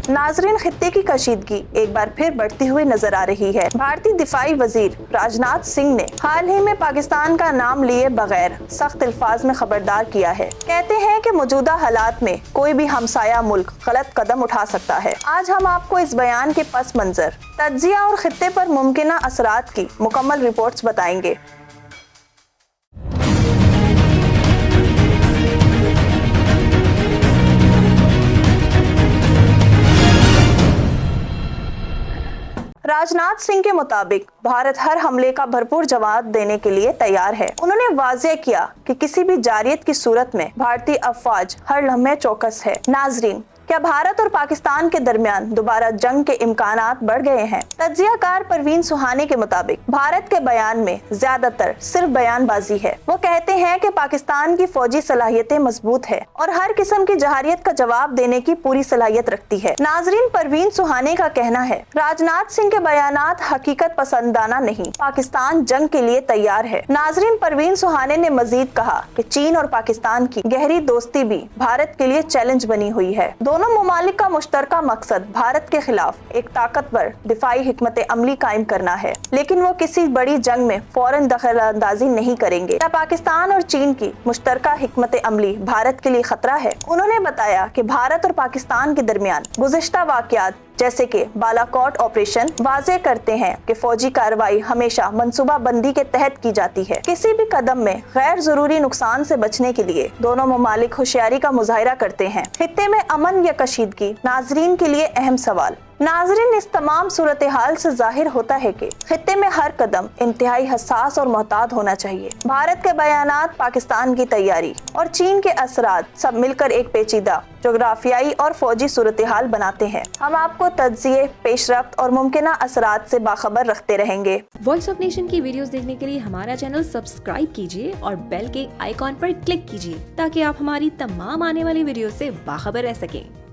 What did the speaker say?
नाजरीन, खित्ते की कशीदगी एक बार फिर बढ़ती हुई नजर आ रही है। भारतीय दिफाई वजीर राजनाथ सिंह ने हाल ही में पाकिस्तान का नाम लिए बगैर सख्त अल्फाज में खबरदार किया है। कहते हैं कि मौजूदा हालात में कोई भी हमसाया मुल्क गलत कदम उठा सकता है। आज हम आपको इस बयान के पस मंजर, तज्जिया और खित्ते पर मुमकिना असरात की मुकम्मल रिपोर्ट्स बताएंगे। राजनाथ सिंह के मुताबिक भारत हर हमले का भरपूर जवाब देने के लिए तैयार है। उन्होंने वाज़ेह किया कि किसी भी जारियत की सूरत में भारतीय अफवाज हर लम्हे चौकस है। नाजरीन, क्या भारत और पाकिस्तान के दरमियान दोबारा जंग के इम्कानात बढ़ गए हैं? तज्जियाकार परवीन सुहानी के मुताबिक भारत के बयान में ज्यादातर सिर्फ बयानबाजी है। वो कहते हैं कि पाकिस्तान की फौजी सलाहियतें मजबूत है और हर किस्म की जहारियत का जवाब देने की पूरी सलाहियत रखती है। नाजरीन, परवीन सुहानी का कहना है, राजनाथ सिंह के बयानात हकीकत पसंदाना नहीं, पाकिस्तान जंग के लिए तैयार है। नाजरीन, परवीन सुहानी ने मजीद कहा कि चीन और पाकिस्तान की गहरी दोस्ती भी भारत के लिए चैलेंज बनी हुई है। दोनों ममालिक का मुश्तरका मकसद भारत के खिलाफ एक ताकतवर दिफाई हिकमत अमली कायम करना है, लेकिन वो किसी बड़ी जंग में फौरन दखल अंदाजी नहीं करेंगे। क्या पाकिस्तान और चीन की मुश्तरका हिकमत अमली भारत के लिए खतरा है? उन्होंने बताया कि भारत और पाकिस्तान के दरमियान गुज़िश्ता वाक़यात जैसे कि बालाकोट ऑपरेशन वाज़ेह करते हैं कि फौजी कार्रवाई हमेशा मंसूबा बंदी के तहत की जाती है। किसी भी कदम में गैर जरूरी नुकसान से बचने के लिए दोनों ममालिक होशियारी का मुजाहिरा करते हैं। खित्ते में अमन या कशीदगी, नाजरीन के लिए अहम सवाल। नाजरीन, इस तमाम सूरत हाल से जाहिर होता है कि खित्ते में हर कदम इंतहाई हसास और मोहतात होना चाहिए। भारत के बयानात, पाकिस्तान की तैयारी और चीन के असरात सब मिलकर एक पेचीदा जोग्राफियाई और फौजी सूरत हाल बनाते हैं। हम आपको तज्जिए, पेशरफ्त और मुमकिना असरात से बाखबर रखते रहेंगे। वॉइस ऑफ नेशन की वीडियोस देखने के लिए हमारा चैनल सब्सक्राइब कीजिए और बेल के आइकॉन पर क्लिक कीजिए ताकि आप हमारी तमाम आने वाली वीडियो से बाखबर रह सकें।